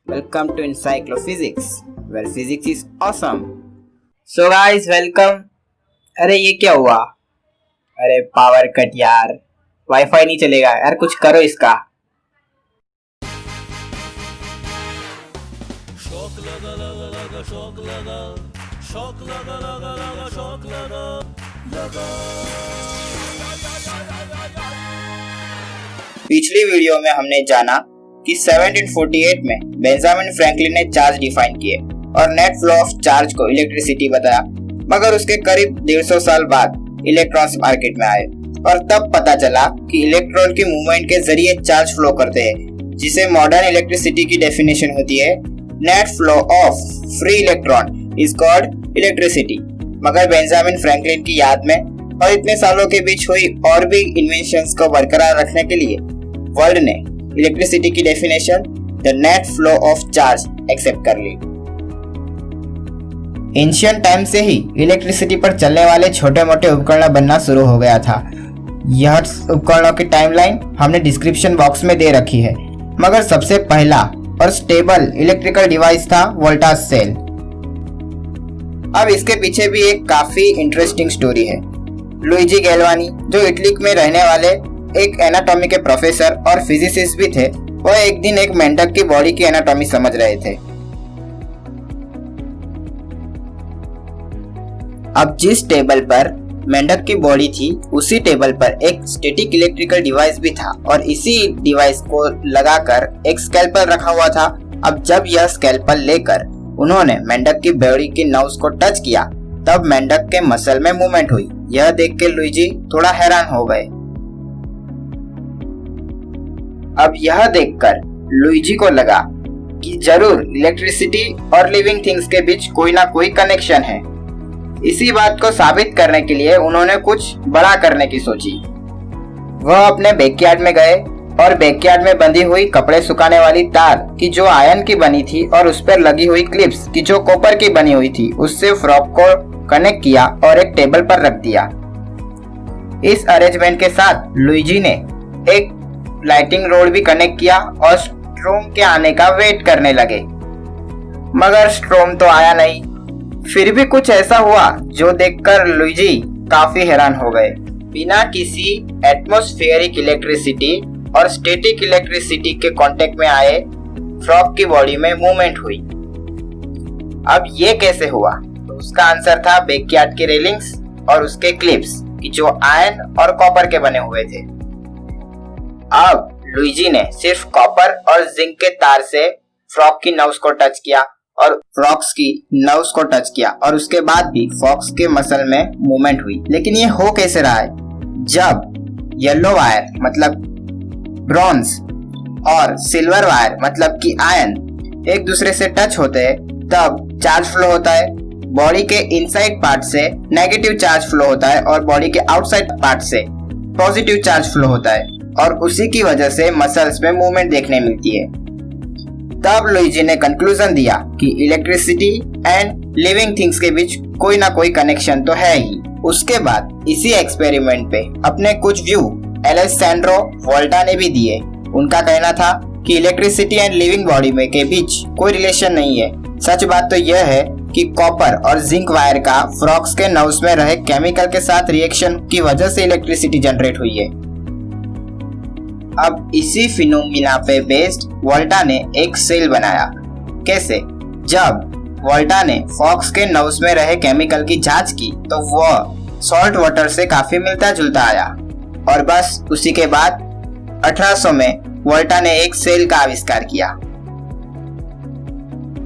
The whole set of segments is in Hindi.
Welcome to Encyclophysics, where physics is awesome. So guys, welcome. अरे ये क्या हुआ? अरे पावर कट यार, वाईफाई नहीं चलेगा यार, कुछ करो इसका। शौक लगा लगा लगा शौक लगा शौक लगा लगा लगा शौक लगा लगा। पिछली वीडियो में हमने जाना कि 1748 में बेंजामिन फ्रैंकलिन ने चार्ज डिफाइन किए और नेट फ्लो ऑफ चार्ज को इलेक्ट्रिसिटी बताया, मगर उसके करीब 150 साल बाद इलेक्ट्रॉन्स मार्केट में आए और तब पता चला कि इलेक्ट्रॉन की मूवमेंट के जरिए चार्ज फ्लो करते हैं, जिसे मॉडर्न इलेक्ट्रिसिटी की डेफिनेशन होती है net flow of free electron is called electricity. मगर बेंजामिन फ्रैंकलिन की याद में और इतने सालों के बीच हुई और भी इन्वेंशंस को बरकरार रखने के लिए वर्ल्ड ने इलेक्ट्रिसिटी की definition the net flow of charge accept कर ली। एंशिएंट टाइम से ही इलेक्ट्रिसिटी पर चलने वाले छोटे मोटे उपकरण बनना शुरू हो गया था। यह उपकरणों की टाइमलाइन हमने डिस्क्रिप्शन बॉक्स में दे रखी है, मगर सबसे पहला और स्टेबल इलेक्ट्रिकल डिवाइस था वोल्टाज सेल। अब इसके पीछे भी एक काफी इंटरेस्टिंग स्टोरी है। लुइजी गैल्वानी, जो इटली में रहने वाले एक एनाटॉमी के प्रोफेसर और फिजिसिस्ट भी थे, वो एक दिन एक मेंढक की बॉडी की एनाटॉमी समझ रहे थे। अब जिस टेबल पर मेंढक की बॉडी थी, उसी टेबल पर एक स्टैटिक इलेक्ट्रिकल डिवाइस भी था और इसी डिवाइस को लगाकर एक स्कैल्पल रखा हुआ था। अब जब यह स्कैल्पल लेकर उन्होंने मेंढक की बॉडी के नर्व्स को टच किया, तब मेंढक के मसल में मूवमेंट हुई। यह देख के लुइजी थोड़ा हैरान हो गए। अब यह देखकर लुइजी को लगा कि जरूर इलेक्ट्रिसिटी और लिविंग थिंग्स के बीच कोई ना कोई कनेक्शन है। इसी बात को साबित करने के लिए उन्होंने कुछ बड़ा करने की सोची। वह अपने बैकयार्ड में गए और बैकयार्ड में बंधी हुई कपड़े सुखाने वाली तार की जो आयरन की बनी थी और उस पर लगी हुई क्लिप्स की जो कॉपर की बनी हुई थी, उससे फ्रॉक को कनेक्ट किया और एक टेबल पर रख दिया। इस अरेंजमेंट के साथ लुइजी ने एक लाइटिंग रोड भी कनेक्ट किया और स्ट्रोम के आने का वेट करने लगे, मगर स्ट्रोम तो आया नहीं। फिर भी कुछ ऐसा हुआ जो देखकर लुइजी काफी हैरान हो गए। बिना किसी एटमॉस्फेरिक इलेक्ट्रिसिटी और स्टैटिक इलेक्ट्रिसिटी के कांटेक्ट में आए फ्रॉग की बॉडी में मूवमेंट हुई। अब ये कैसे हुआ? तो उसका आंसर था बैकयार्ड की रेलिंग्स और उसके क्लिप्स की जो आयरन और कॉपर के बने हुए थे। अब लुइजी ने सिर्फ कॉपर और जिंक के तार से फ्रॉग की नर्व्स को टच किया और फ्रॉक्स की नर्व्स को टच किया और उसके बाद भी फ्रॉक्स के मसल में मूवमेंट हुई। लेकिन ये हो कैसे रहा है? जब येलो वायर मतलब ब्रॉन्ज और सिल्वर वायर मतलब कि आयरन एक दूसरे से टच होते हैं, तब चार्ज फ्लो होता है। बॉडी के इनसाइड पार्ट से नेगेटिव चार्ज फ्लो होता है और बॉडी के आउटसाइड पार्ट से पॉजिटिव चार्ज फ्लो होता है और उसी की वजह से मसल्स में मूवमेंट देखने मिलती है। तब लुइजी ने कंक्लूजन दिया कि इलेक्ट्रिसिटी एंड लिविंग थिंग्स के बीच कोई ना कोई कनेक्शन तो है ही। उसके बाद इसी एक्सपेरिमेंट पे अपने कुछ व्यू एलेसैंड्रो वोल्टा ने भी दिए। उनका कहना था कि इलेक्ट्रिसिटी एंड लिविंग बॉडी में के बीच कोई रिलेशन नहीं है। सच बात तो यह है कि कॉपर और जिंक वायर का फ्रॉक्स के नर्व्स में रहे केमिकल के साथ रिएक्शन की वजह से इलेक्ट्रिसिटी जनरेट हुई है। अब इसी फिनोमिना पे बेस्ड वोल्टा ने एक सेल बनाया। कैसे? जब वोल्टा ने फॉक्स के नर्व्स में रहे केमिकल की जांच की तो वह सॉल्ट वाटर से काफी मिलता जुलता आया और बस उसी के बाद 1800 में वोल्टा ने एक सेल का आविष्कार किया।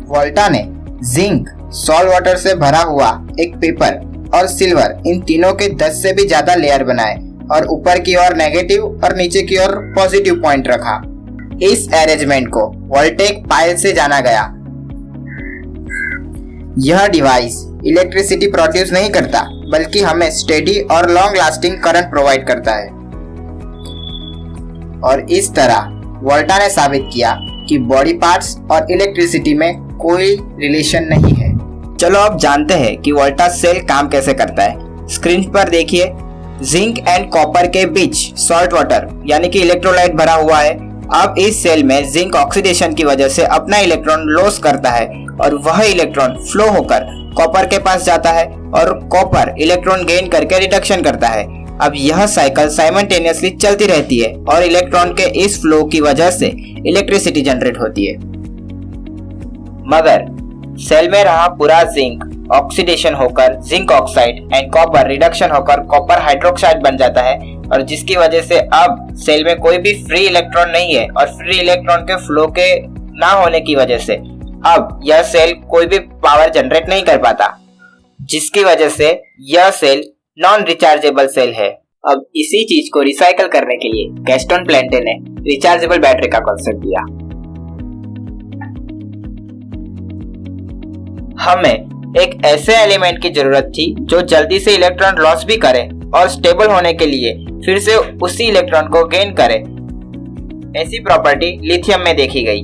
वोल्टा ने जिंक, सॉल्ट वाटर से भरा हुआ एक पेपर और सिल्वर, इन तीनों के 10 से भी ज्यादा लेयर बनाए और ऊपर की ओर नेगेटिव और नीचे की ओर पॉजिटिव पॉइंट रखा। इस अरेंजमेंट को वोल्टेक पाइल से जाना गया। यह डिवाइस इलेक्ट्रिसिटी प्रोड्यूस नहीं करता, बल्कि हमें स्टेडी और लॉन्ग लास्टिंग करंट प्रोवाइड करता है। और इस तरह वोल्टा ने साबित किया कि बॉडी पार्ट्स और इलेक्ट्रिसिटी में कोई रिलेशन नहीं है। चलो अब जानते हैं कि वोल्टा सेल काम कैसे करता है। स्क्रीन पर देखिए, जिंक एंड कॉपर के बीच सॉल्ट वाटर यानी कि इलेक्ट्रोलाइट भरा हुआ है अब इस सेल में जिंक ऑक्सीडेशन की वजह से अपना इलेक्ट्रॉन लॉस करता है और वह इलेक्ट्रॉन फ्लो होकर कॉपर के पास जाता है और कॉपर इलेक्ट्रॉन गेन करके रिडक्शन करता है। अब यह साइकिल साइमल्टेनियसली चलती रहती है और इलेक्ट्रॉन के इस फ्लो की वजह से इलेक्ट्रिसिटी जनरेट होती है। मगर सेल में रहा पूरा जिंक ऑक्सीडेशन होकर zinc oxide and copper reduction होकर कॉपर हाइड्रोक्साइड बन जाता है और जिसकी वजह से अब सेल में कोई भी फ्री इलेक्ट्रॉन नहीं है और फ्री इलेक्ट्रॉन के फ्लो के ना होने की वजह से अब यह सेल कोई भी पावर जनरेट नहीं कर पाता, जिसकी वजह से यह सेल नॉन रिचार्जेबल सेल है। अब इसी चीज को रिसाइकल करने के लिए गैस्टन प्लेंटे ने रिचार्जेबल बैटरी का कॉन्सेप्ट दिया। हमें एक ऐसे एलिमेंट की जरूरत थी जो जल्दी से इलेक्ट्रॉन लॉस भी करे और स्टेबल होने के लिए फिर से उसी इलेक्ट्रॉन को गेन करे। ऐसी प्रॉपर्टी लिथियम में देखी गई।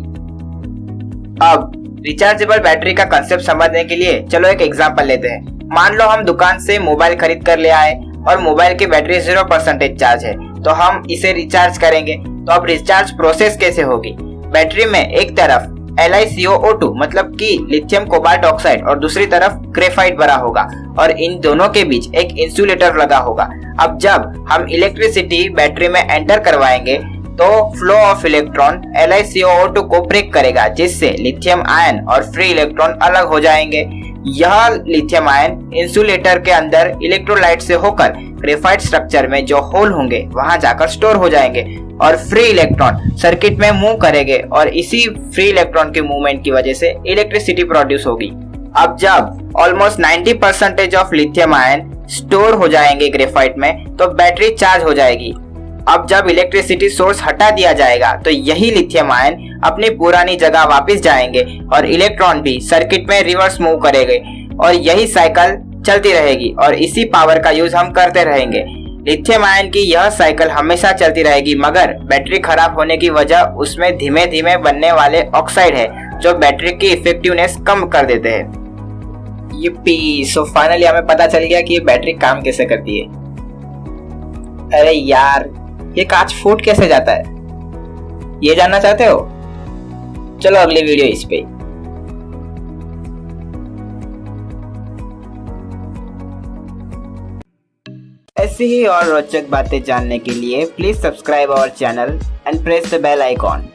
अब रिचार्जेबल बैटरी का कंसेप्ट समझने के लिए चलो एक एग्जांपल लेते हैं। मान लो हम दुकान से मोबाइल खरीद कर ले आए और मोबाइल की बैटरी 0% चार्ज है, तो हम इसे रिचार्ज करेंगे। तो अब रिचार्ज प्रोसेस कैसे होगी? बैटरी में एक तरफ LiCoO2 मतलब कि लिथियम कोबाल्ट ऑक्साइड और दूसरी तरफ ग्रेफाइट भरा होगा और इन दोनों के बीच एक इंसुलेटर लगा होगा। अब जब हम इलेक्ट्रिसिटी बैटरी में एंटर करवाएंगे तो फ्लो ऑफ इलेक्ट्रॉन LiCoO2 को ब्रेक करेगा, जिससे लिथियम आयन और फ्री इलेक्ट्रॉन अलग हो जाएंगे। यह लिथियम आयन इंसुलेटर के अंदर इलेक्ट्रोलाइट से होकर ग्रेफाइट स्ट्रक्चर में जो होल होंगे वहां जाकर स्टोर हो जाएंगे और फ्री इलेक्ट्रॉन सर्किट में मूव करेंगे और इसी फ्री इलेक्ट्रॉन के मूवमेंट की वजह से इलेक्ट्रिसिटी प्रोड्यूस होगी। अब जब almost 90% of lithium ion store हो जाएंगे ग्रेफाइट में तो बैटरी चार्ज हो जाएगी। अब जब इलेक्ट्रिसिटी सोर्स हटा दिया जाएगा तो यही लिथियम आयन अपनी पुरानी जगह वापस जाएंगे और इलेक्ट्रॉन भी सर्किट में रिवर्स मूव करेंगे और यही साइकिल चलती रहेगी और इसी पावर का यूज हम करते रहेंगे। लिथियम आयन की यह साइकिल हमेशा चलती रहेगी, मगर बैटरी खराब होने की वजह उसमें धीमे धीमे बनने वाले ऑक्साइड है जो बैटरी की इफेक्टिवनेस कम कर देते हैं। ये सो फाइनली हमें पता चल गया कि ये बैटरी काम कैसे करती है। अरे यार, ये कांच फूट कैसे जाता है, ये जानना चाहते हो? चलो अगली वीडियो इस पे। ऐसी ही और रोचक बातें जानने के लिए please subscribe our channel and press the bell icon.